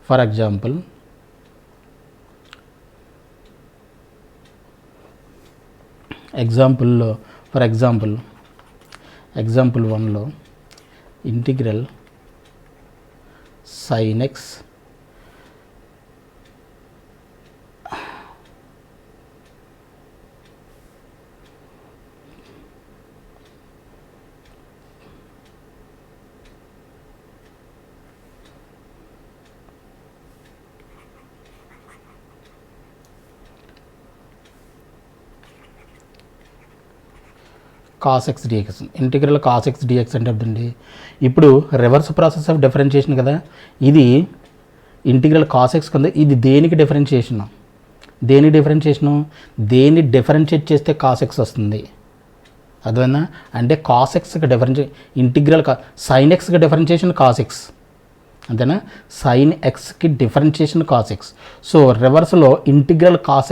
For example example 1లో integral sin x cos x dx, integral cos x dx అంటే అర్థండి ఇప్పుడు reverse process of differentiation కదా, ఇది integral cos x కదా, ఇది దేనికి డిఫరెన్షియేషను, దేన్ని డిఫరెన్షియేట్ చేస్తే cos x వస్తుంది, అర్థమైందా? అంటే cos xకి ఇంటిగ్రల్ sin xకి డిఫరెన్షియేషన్ cos x, అంతేనా? sin xకి డిఫరెన్షియేషన్ cos x. సో రివర్స్లో ఇంటిగ్రల్ cos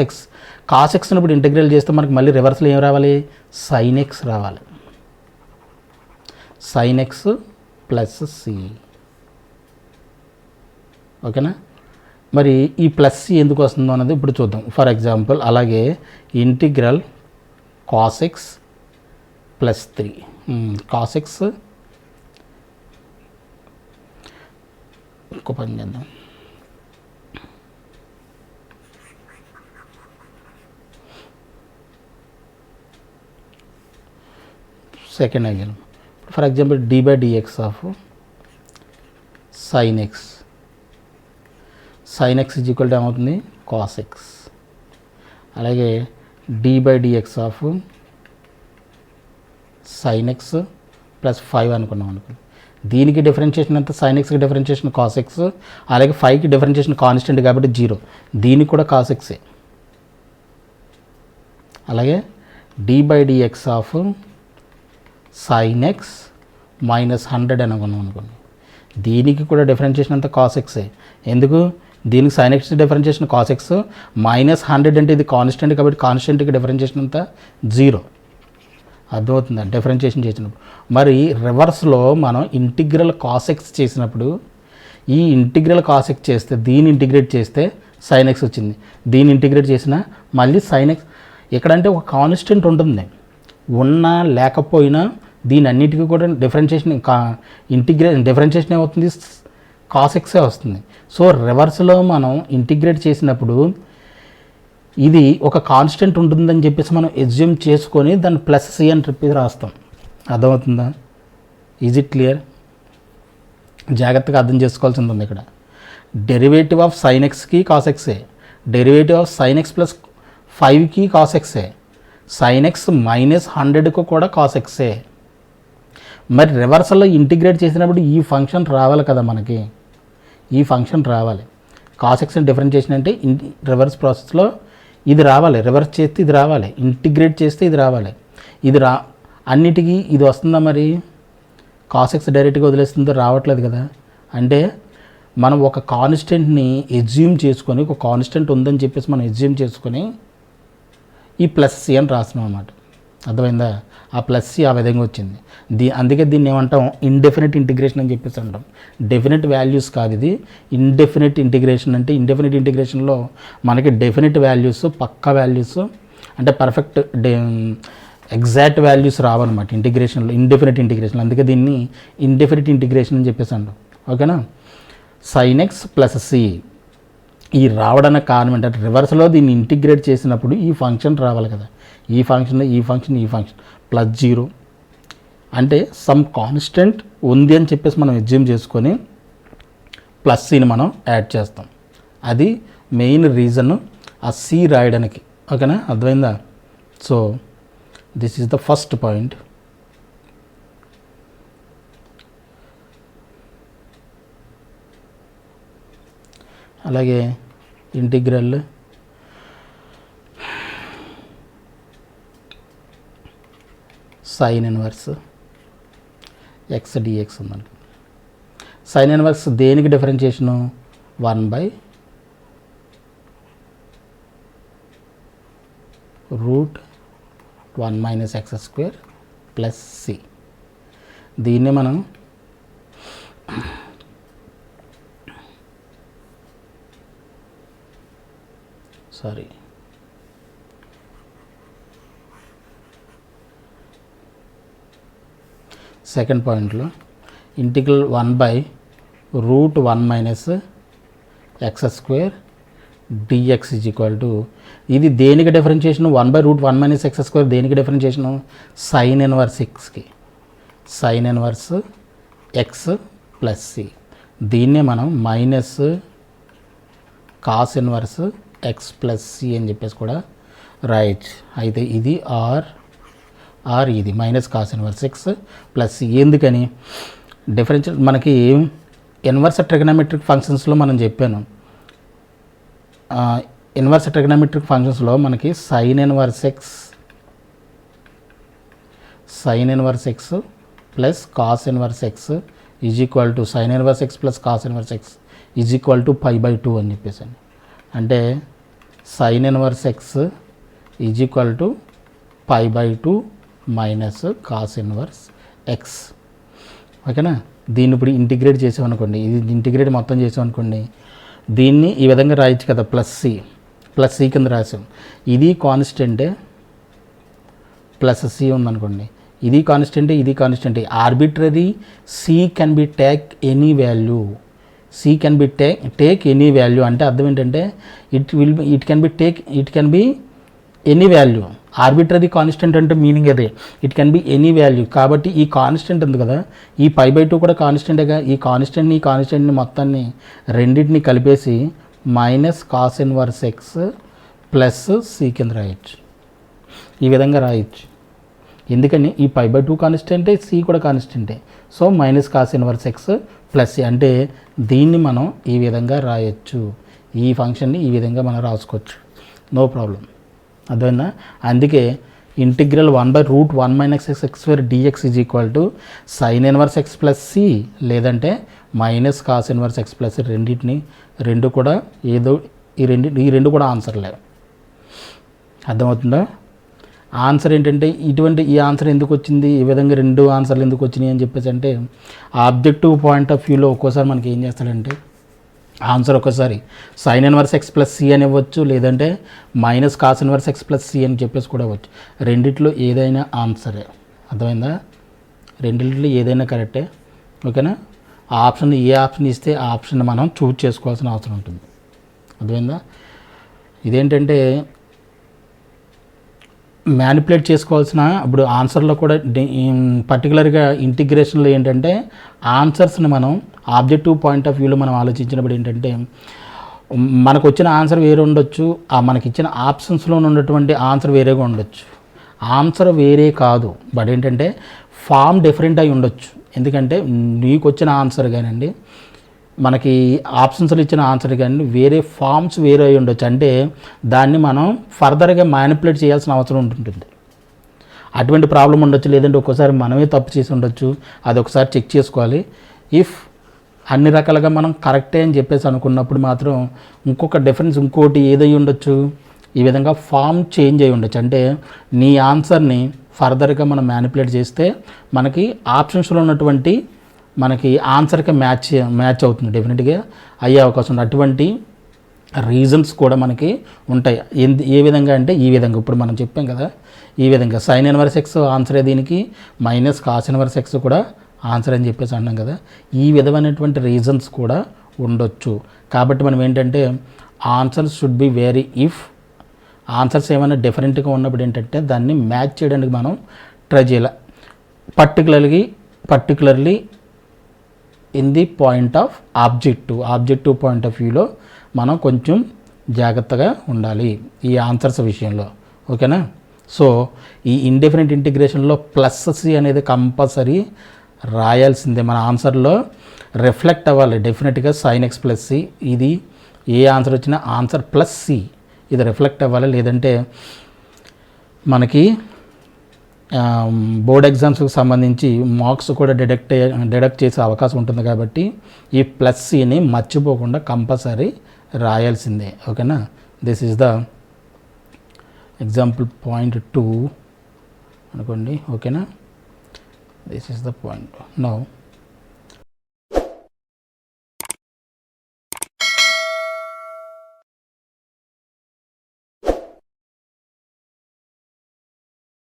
xని ఇప్పుడు ఇంటిగ్రల్ చేస్తే మనకి మళ్ళీ రివర్స్లో ఏం రావాలి, sin x రావాలి, sin x ప్లస్ సి, ఓకేనా? మరి ఈ ప్లస్ సి ఎందుకు వస్తుందో అన్నది ఇప్పుడు చూద్దాం. ఫర్ ఎగ్జాంపుల్ అలాగే integral cos x plus 3, cos x ఇంకో పని చేద్దాం, second angle. For example d/dx of sin x is equal to ఏమవుతుంది, cos x. అలాగే d/dx of sin x plus 5 అనుకున్నాం దీనికి డిఫరెన్షియేషన్ ఎంత, sin xకి డిఫరెన్షియేషన్ cos x, అలాగే 5కి డిఫరెన్షియేషన్ కాన్స్టెంట్ కాబట్టి 0, దీనికి కూడా cos x. అలాగే d/dx of sin x minus 100 అనుకోండి, దీనికి కూడా డిఫరెన్షియేషన్ అంతా cos x. ఎందుకు, దీనికి sin x differentiation cos x minus 100 అంటే ఇది కాన్స్టెంట్ కాబట్టి కాన్స్టెంట్కి డిఫరెన్షియేషన్ అంతా 0, అర్థమవుతుందా డిఫరెన్షియేషన్ చేసినప్పుడు. మరి రివర్స్లో మనం ఇంటిగ్రల్ cos x చేసినప్పుడు ఈ ఇంటిగ్రల్ cos x చేస్తే దీన్ని ఇంటిగ్రేట్ చేస్తే sin x వచ్చింది, దీన్ని ఇంటిగ్రేట్ చేసినా మళ్ళీ sin x. ఎక్కడంటే ఒక కాన్స్టెంట్ ఉంటుంది, ఉన్నా లేకపోయినా దీని అన్నిటికీ కూడా డిఫరెన్షియేషన్ ఏమవుతుంది, cos x వస్తుంది. సో రివర్స్లో మనం ఇంటిగ్రేట్ చేసినప్పుడు ఇది ఒక కాన్స్టెంట్ ఉంటుందని చెప్పేసి మనం ఎజ్యూమ్ చేసుకొని దాన్ని ప్లస్ సి అని చెప్పి రాస్తాం, అర్థమవుతుందా? Is it clear? జాగ్రత్తగా అర్థం చేసుకోవాల్సింది ఉంది ఇక్కడ. డెరివేటివ్ ఆఫ్ sin xకి cos x, derivative of sin x plus 5కి cos x, sin x minus 100కు కూడా cos x. మరి రివర్సల్లో ఇంటిగ్రేట్ చేసినప్పుడు ఈ ఫంక్షన్ రావాలి కదా, మనకి ఈ ఫంక్షన్ రావాలి. cos x డిఫరెన్షియేషన్ అంటే రివర్స్ ప్రాసెస్లో ఇది రావాలి, రివర్స్ చేస్తే ఇది రావాలి, ఇంటిగ్రేట్ చేస్తే ఇది రావాలి, ఇది అన్నిటికీ ఇది వస్తుందా? మరి cos x డైరెక్ట్గా వదిలేస్తుందో రావట్లేదు కదా. అంటే మనం ఒక కాన్స్టెంట్ని ఎజ్యూమ్ చేసుకొని, ఒక కాన్స్టెంట్ ఉందని చెప్పేసి మనం ఎజ్యూమ్ చేసుకొని ఈ ప్లస్ సి అని రాస్తున్నాం అన్నమాట, అర్థమైందా? ఆ ప్లస్ సి ఆ విధంగా వచ్చింది. అందుకే దీన్ని ఏమంటాం, ఇండెఫినెట్ ఇంటిగ్రేషన్ అని చెప్పేసి అంటాం. డెఫినెట్ వాల్యూస్ కాదు ఇది, ఇండెఫినెట్ ఇంటిగ్రేషన్. అంటే ఇండెఫినెట్ ఇంటిగ్రేషన్లో మనకి డెఫినెట్ వాల్యూస్, పక్కా వాల్యూస్ అంటే పర్ఫెక్ట్ ఎగ్జాక్ట్ వాల్యూస్ రావన్నమాట ఇంటిగ్రేషన్లో, ఇండెఫినెట్ ఇంటిగ్రేషన్. అందుకే దీన్ని ఇండెఫినెట్ ఇంటిగ్రేషన్ అని చెప్పేసి అంటాం, ఓకేనా? sin x ప్లస్ సి ఈ రావడానికి కారణం ఏంటంటే రివర్స్లో దీన్ని ఇంటిగ్రేట్ చేసినప్పుడు ఈ ఫంక్షన్ రావాలి కదా, ఈ ఫంక్షన్ ప్లస్ 0 అంటే సమ్ కాన్స్టెంట్ ఉంది అని చెప్పేసి మనం ఎజ్యూమ్ చేసుకొని ప్లస్ సిని మనం యాడ్ చేస్తాం. అది మెయిన్ రీజన్ ఆ సి రాయడానికి, ఓకేనా? అర్థమైందా? So this is the first point. అలాగే integral sin inverse x dx ఉందండి. sin ఇన్వర్స్ దేనికి differentiation, 1/√1 minus x² plus C. దీన్ని మనం సారీ సెకండ్ పాయింట్లో integral 1/√1 - x² dx is equal to, ఇది దేనికి డిఫరెన్షియేషన్? 1/√1 - x² దేనికి డిఫరెన్షియేషను? సైన్ ఇన్వర్స్ ఎక్స్కి, sine inverse x plus C. దీన్నే మనం minus cos inverse x plus C అని చెప్పేసి కూడా రాయొచ్చు. అయితే ఇది ఆర్ ఇది minus cos inverse x plus C. ఎందుకని? డిఫరెన్షియల్ మనకి ఇన్వర్స్ ట్రిగనోమెట్రిక్ ఫంక్షన్స్లో మనం చెప్పాను, ఇన్వర్స్ ట్రిగనోమెట్రిక్ ఫంక్షన్స్లో మనకి sine inverse x plus cos inverse x is equal to, sine inverse x plus cos inverse x is equal to π/2 అని చెప్పేసి. అంటే sine inverse x is equal to π/2 minus cos inverse x. ఓకేనా? దీన్ని ఇప్పుడు integrate చేసామనుకోండి, ఇది integrate మొత్తం చేసామనుకోండి, దీన్ని ఈ విధంగా రాయొచ్చు కదా, ప్లస్ సి కింద రాసాం. ఇది కాన్స్టెంటే, ప్లస్ సి ఉందనుకోండి, ఇది కాన్స్టెంటే, ఇది కాన్స్టెంటే. Arbitrary C can be take any value, C can be take any value అంటే అర్థం ఏంటంటే it can be any value. Arbitrary constant అంటే మీనింగ్ అదే, it can be any value. కాబట్టి ఈ కాన్స్టెంట్ ఉంది కదా, ఈ π/2 కూడా కాన్స్టెంటేగా. ఈ కాన్స్టెంట్ని మొత్తాన్ని రెండింటిని కలిపేసి minus cos inverse x plus c కింద రాయొచ్చు, ఈ విధంగా రాయొచ్చు. ఎందుకని ఈ π/2 కాన్స్టెంటే, సి కూడా కాన్స్టెంటే. So minus cos inverse x plus C అంటే దీన్ని మనం ఈ విధంగా రాయొచ్చు. ఈ ఫంక్షన్ని ఈ విధంగా మనం రాసుకోవచ్చు, నో ప్రాబ్లం. అర్థమైందా? అందుకే integral 1/√1 - x² dx is equal to sine inverse x plus C లేదంటే minus cos inverse x plus రెండు కూడా ఏదో ఈ రెండు కూడా ఆన్సర్లే. అర్థమవుతుందా? ఆన్సర్ ఏంటంటే ఈ ఆన్సర్ ఎందుకు వచ్చింది, ఈ విధంగా రెండు ఆన్సర్లు ఎందుకు వచ్చినాయి అని చెప్పేసి అంటే, ఆబ్జెక్టివ్ పాయింట్ ఆఫ్ వ్యూలో ఒక్కోసారి మనకి ఏం చేస్తాడంటే ఆన్సర్ ఒకసారి sine inverse x plus C అని ఇవ్వచ్చు, లేదంటే minus cos inverse x plus C అని చెప్పేసి కూడా ఇవ్వచ్చు. రెండిట్లో ఏదైనా ఆన్సరే. అర్థమైందా? రెండిట్లో ఏదైనా కరెక్టే. ఓకేనా? ఆ ఆప్షన్ ఏ ఆప్షన్ ఇస్తే ఆ ఆప్షన్ మనం చూజ్ చేసుకోవాల్సిన అవసరం ఉంటుంది. అర్థమైందా? ఇదేంటంటే మ్యానిపులేట్ చేసుకోవాల్సిన, ఇప్పుడు ఆన్సర్లో కూడా పర్టికులర్గా ఇంటిగ్రేషన్లో ఏంటంటే ఆన్సర్స్ని మనం ఆబ్జెక్టివ్ పాయింట్ ఆఫ్ వ్యూలో మనం ఆలోచించినప్పుడు ఏంటంటే మనకు వచ్చిన ఆన్సర్ వేరే ఉండొచ్చు, మనకి ఇచ్చిన ఆప్షన్స్లో ఉన్నటువంటి ఆన్సర్ వేరేగా ఉండొచ్చు. ఆన్సర్ వేరే కాదు, బట్ ఏంటంటే ఫామ్ డిఫరెంట్ అయి ఉండొచ్చు. ఎందుకంటే నీకు వచ్చిన ఆన్సర్ కానివ్వండి, మనకి ఆప్షన్స్లో ఇచ్చిన ఆన్సర్ కానీ వేరే ఫామ్స్ వేరే అయి ఉండొచ్చు. అంటే దాన్ని మనం ఫర్దర్గా మ్యానిపులేట్ చేయాల్సిన అవసరం ఉంటుంది. అటువంటి ప్రాబ్లం ఉండొచ్చు, లేదంటే ఒక్కోసారి మనమే తప్పు చేసి ఉండొచ్చు. అది ఒకసారి చెక్ చేసుకోవాలి. ఇఫ్ అన్ని రకాలుగా మనం కరెక్టే అని చెప్పేసి అనుకున్నప్పుడు మాత్రం ఇంకొక డిఫరెన్స్ ఇంకోటి ఏదై ఉండొచ్చు, ఈ విధంగా ఫామ్ చేంజ్ అయి ఉండొచ్చు. అంటే నీ ఆన్సర్ని ఫర్దర్గా మనం మ్యానిపులేట్ చేస్తే మనకి ఆప్షన్స్లో ఉన్నటువంటి మనకి ఆన్సర్కి మ్యాచ్ అవుతుంది, డెఫినెట్గా అయ్యే అవకాశం ఉంది. అటువంటి రీజన్స్ కూడా మనకి ఉంటాయి. ఏ విధంగా అంటే ఈ విధంగా ఇప్పుడు మనం చెప్పాం కదా, ఈ విధంగా సైన్ ఇన్వర్స్ ఎక్స్ ఆన్సరే దీనికి, మైనస్ కాస్ ఇన్వర్స్ ఎక్స్ కూడా ఆన్సర్ అని చెప్పేసి అన్నాం కదా. ఈ విధమైనటువంటి రీజన్స్ కూడా ఉండొచ్చు. కాబట్టి మనం ఏంటంటే answers should be very, if answers ఏమైనా డిఫరెంట్గా ఉన్నప్పుడు ఏంటంటే దాన్ని మ్యాచ్ చేయడానికి మనం ట్రై చేయాలి. Particularly in the point of objective point of వ్యూలో మనం కొంచెం జాగ్రత్తగా ఉండాలి ఈ ఆన్సర్స్ విషయంలో. ఓకేనా? సో ఈ ఇండెఫినెట్ ఇంటిగ్రేషన్లో ప్లస్ సి అనేది కంపల్సరీ రాయాల్సిందే. మన ఆన్సర్లో రిఫ్లెక్ట్ అవ్వాలి డెఫినెట్గా. సైన్ ఎక్స్ ప్లస్ సి, ఇది ఏ ఆన్సర్ వచ్చినా ఆన్సర్ ప్లస్ సి ఇది రిఫ్లెక్ట్ అవ్వాలి. లేదంటే మనకి బోర్డ్ ఎగ్జామ్స్కి సంబంధించి మార్క్స్ కూడా డిడక్ట్ చేసే అవకాశం ఉంటుంది. కాబట్టి ఈ ప్లస్ సిని మర్చిపోకుండా కంపల్సరీ రాయాల్సిందే. ఓకేనా? This is the example point 2 అనుకోండి. ఓకేనా? This is the point. Now